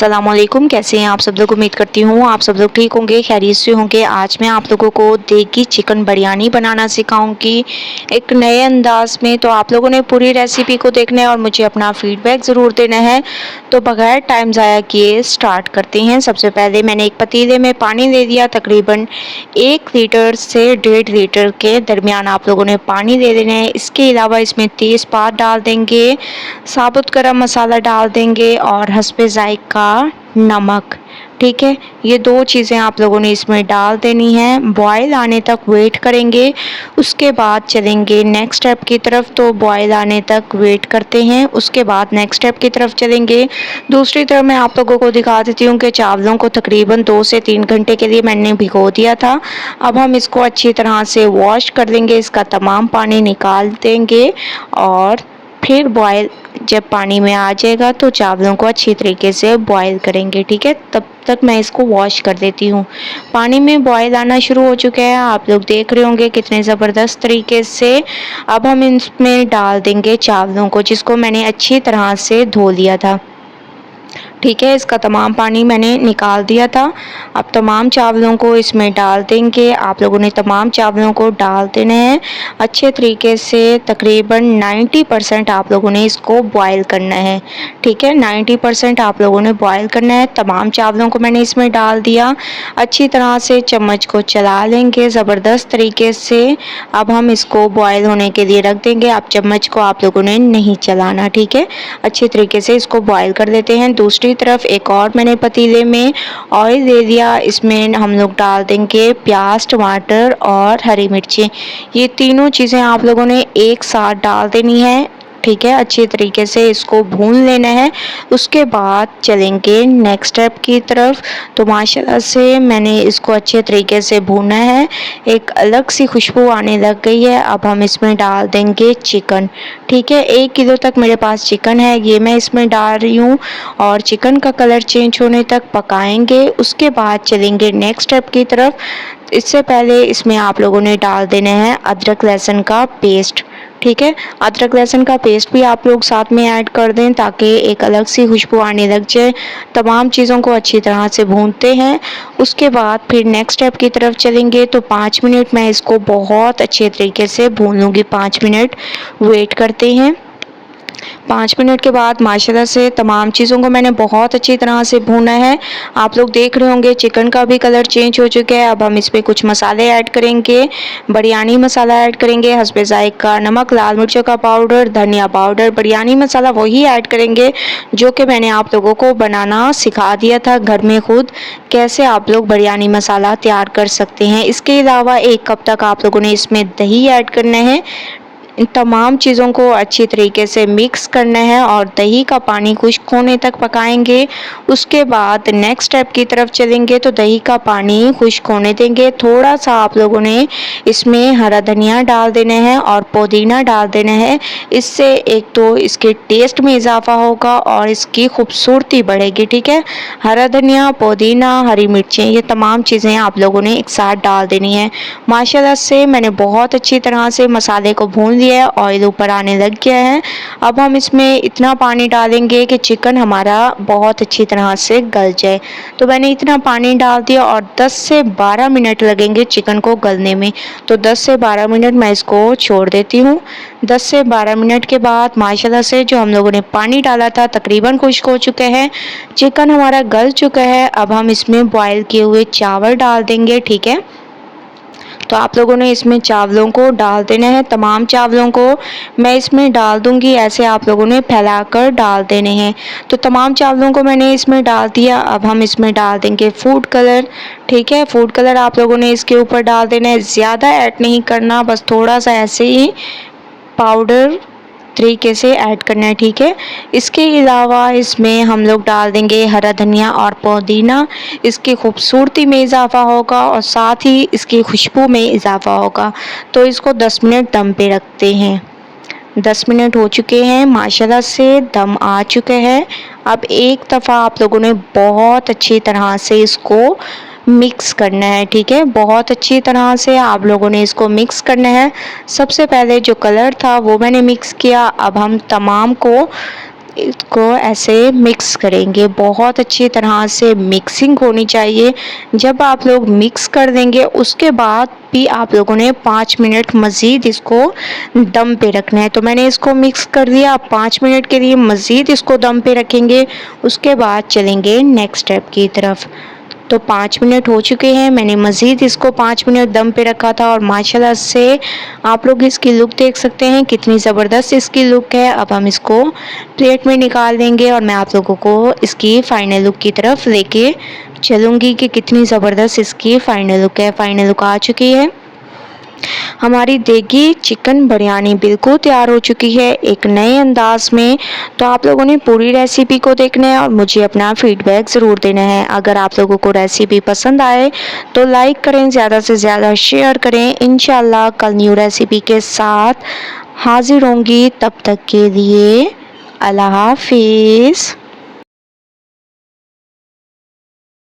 अस्सलाम वालेकुम। कैसे हैं आप सब लोग? उम्मीद करती हूँ आप सब लोग ठीक होंगे, खैरियत से होंगे। आज मैं आप लोगों को देगी चिकन बिरयानी बनाना सिखाऊंगी एक नए अंदाज में। तो आप लोगों ने पूरी रेसिपी को देखना है और मुझे अपना फीडबैक ज़रूर देना है। तो बगैर टाइम ज़ाया किए स्टार्ट करते हैं। सबसे पहले मैंने एक पतीले में पानी दे दिया, तकरीबन 1 लीटर से 1.5 लीटर के दरमियान आप लोगों ने पानी दे देना है। इसके अलावा इसमें तेज़पात डाल देंगे, साबुत गरम मसाला डाल देंगे और हस्बे ज़ायका नमक। ठीक है, ये 2 चीज़ें आप लोगों ने इसमें डाल देनी है। बॉयल आने तक वेट करेंगे, उसके बाद चलेंगे नेक्स्ट स्टेप की तरफ। तो बॉयल आने तक वेट करते हैं, उसके बाद नेक्स्ट स्टेप की तरफ चलेंगे। दूसरी तरफ मैं आप लोगों को दिखा देती हूँ कि चावलों को तकरीबन 2 से 3 घंटे के लिए मैंने भिगो दिया था। अब हम इसको अच्छी तरह से वॉश कर लेंगे, इसका तमाम पानी निकाल देंगे और फिर बॉयल जब पानी में आ जाएगा तो चावलों को अच्छी तरीके से बॉयल करेंगे। ठीक है, तब तक मैं इसको वॉश कर देती हूँ। पानी में बॉयल आना शुरू हो चुका है, आप लोग देख रहे होंगे कितने ज़बरदस्त तरीके से। अब हम इसमें डाल देंगे चावलों को, जिसको मैंने अच्छी तरह से धो लिया था। ठीक है, इसका तमाम पानी मैंने निकाल दिया था। अब तमाम चावलों को इसमें डाल देंगे। आप लोगों ने तमाम चावलों को डाल देना है अच्छे तरीके से। तकरीबन 90% आप लोगों ने इसको बॉयल करना है। ठीक है, 90% आप लोगों ने बॉयल करना है। तमाम चावलों को मैंने इसमें डाल दिया, अच्छी तरह से चम्मच को चला लेंगे ज़बरदस्त तरीके से। अब हम इसको बॉयल होने के लिए रख देंगे। अब चम्मच को आप लोगों ने नहीं चलाना। ठीक है, अच्छी तरीके से इसको बॉयल कर देते हैं। दूसरी तरफ एक और मैंने पतीले में ऑयल दे दिया, इसमें हम लोग डाल देंगे प्याज, टमाटर और हरी मिर्ची। ये तीनों चीज़ें आप लोगों ने एक साथ डाल देनी है। ठीक है, अच्छी तरीके से इसको भून लेना है। उसके बाद चलेंगे नेक्स्ट स्टेप की तरफ। तो माशाल्लाह से मैंने इसको अच्छे तरीके से भूना है, एक अलग सी खुशबू आने लग गई है। अब हम इसमें डाल देंगे चिकन। ठीक है, 1 किलो तक मेरे पास चिकन है, ये मैं इसमें डाल रही हूँ और चिकन का कलर चेंज होने तक पकाएंगे। उसके बाद चलेंगे नेक्स्ट स्टेप की तरफ। इससे पहले इसमें आप लोगों ने डाल देना है अदरक लहसुन का पेस्ट। ठीक है, अदरक लहसुन का पेस्ट भी आप लोग साथ में ऐड कर दें ताकि एक अलग सी खुशबू आने लग जाए। तमाम चीज़ों को अच्छी तरह से भूनते हैं। उसके बाद फिर नेक्स्ट स्टेप की तरफ चलेंगे। तो 5 मिनट मैं इसको बहुत अच्छे तरीके से भून लूँगी। 5 मिनट वेट करते हैं। 5 मिनट के बाद माशाल्लाह से तमाम चीज़ों को मैंने बहुत अच्छी तरह से भूना है। आप लोग देख रहे होंगे चिकन का भी कलर चेंज हो चुका है। अब हम इसमें कुछ मसाले ऐड करेंगे। बिरयानी मसाला ऐड करेंगे, हस्बे ज़ायका नमक, लाल मिर्चों का पाउडर, धनिया पाउडर। बिरयानी मसाला वही ऐड करेंगे जो कि मैंने आप लोगों को बनाना सिखा दिया था घर में खुद, कैसे आप लोग बिरयानी मसाला तैयार कर सकते हैं। इसके अलावा 1 कप तक आप लोगों ने इसमें दही ऐड करना है। इन तमाम चीज़ों को अच्छी तरीके से मिक्स करना है और दही का पानी खुश्क होने तक पकाएंगे। उसके बाद नेक्स्ट स्टेप की तरफ चलेंगे। तो दही का पानी खुश्क होने देंगे। थोड़ा सा आप लोगों ने इसमें हरा धनिया डाल देना है और पुदीना डाल देना है। इससे एक तो इसके टेस्ट में इजाफा होगा और इसकी खूबसूरती बढ़ेगी। ठीक है, हरा धनिया, पुदीना, हरी मिर्चें, ये तमाम चीज़ें आप लोगों ने एक साथ डाल देनी है। माशाल्लाह से मैंने बहुत अच्छी तरह से मसाले को भून लिया है, ऑयल ऊपर आने लग गया है। अब हम इसमें इतना पानी डालेंगे कि चिकन हमारा बहुत अच्छी तरह से गल जाए। तो मैंने इतना पानी डाल दिया और 10 से 12 मिनट लगेंगे चिकन को गलने में। तो 10 से 12 मिनट मैं इसको छोड़ देती हूँ। 10 से 12 मिनट के बाद माशाल्लाह से जो हम लोगों ने पानी डाला था तकरीबन खुश्क हो चुका है, चिकन हमारा गल चुका है। अब हम इसमें बॉयल किए हुए चावल डाल देंगे। ठीक है, तो आप लोगों ने इसमें चावलों को डाल देना है। तमाम चावलों को मैं इसमें डाल दूंगी, ऐसे आप लोगों ने फैलाकर डाल देने हैं। तो तमाम चावलों को मैंने इसमें डाल दिया। अब हम इसमें डाल देंगे फूड कलर। ठीक है, फूड कलर आप लोगों ने इसके ऊपर डाल देना है, ज़्यादा ऐड नहीं करना, बस थोड़ा सा ऐसे ही पाउडर तरीके से ऐड करना है। ठीक है, इसके अलावा इसमें हम लोग डाल देंगे हरा धनिया और पुदीना। इसकी खूबसूरती में इजाफा होगा और साथ ही इसकी खुशबू में इजाफा होगा। तो इसको 10 मिनट दम पे रखते हैं। 10 मिनट हो चुके हैं, माशाल्लाह से दम आ चुका है। अब एक दफ़ा आप लोगों ने बहुत अच्छी तरह से इसको मिक्स करना है। ठीक है, बहुत अच्छी तरह से आप लोगों ने इसको मिक्स करना है। सबसे पहले जो कलर था वो मैंने मिक्स किया। अब हम तमाम को इसको ऐसे मिक्स करेंगे, बहुत अच्छी तरह से मिक्सिंग होनी चाहिए। जब आप लोग मिक्स कर देंगे उसके बाद भी आप लोगों ने 5 मिनट मज़ीद इसको दम पे रखना है। तो मैंने इसको मिक्स कर दिया, 5 मिनट के लिए मज़ीद इसको दम पे रखेंगे, उसके बाद चलेंगे नेक्स्ट स्टेप की तरफ। तो 5 मिनट हो चुके हैं, मैंने मज़ीद इसको 5 मिनट दम पे रखा था और माशाल्लाह से आप लोग इसकी लुक देख सकते हैं कितनी ज़बरदस्त इसकी लुक है। अब हम इसको प्लेट में निकाल देंगे और मैं आप लोगों को इसकी फ़ाइनल लुक की तरफ लेके चलूँगी कि कितनी ज़बरदस्त इसकी फ़ाइनल लुक है। फ़ाइनल लुक आ चुकी है। हमारी देगी चिकन बिरयानी बिल्कुल तैयार हो चुकी है एक नए अंदाज में। तो आप लोगों ने पूरी रेसिपी को देखना है और मुझे अपना फीडबैक ज़रूर देना है। अगर आप लोगों को रेसिपी पसंद आए तो लाइक करें, ज़्यादा से ज़्यादा शेयर करें। इंशाल्लाह कल न्यू रेसिपी के साथ हाजिर होंगी, तब तक के लिए अल्लाह हाफिज़।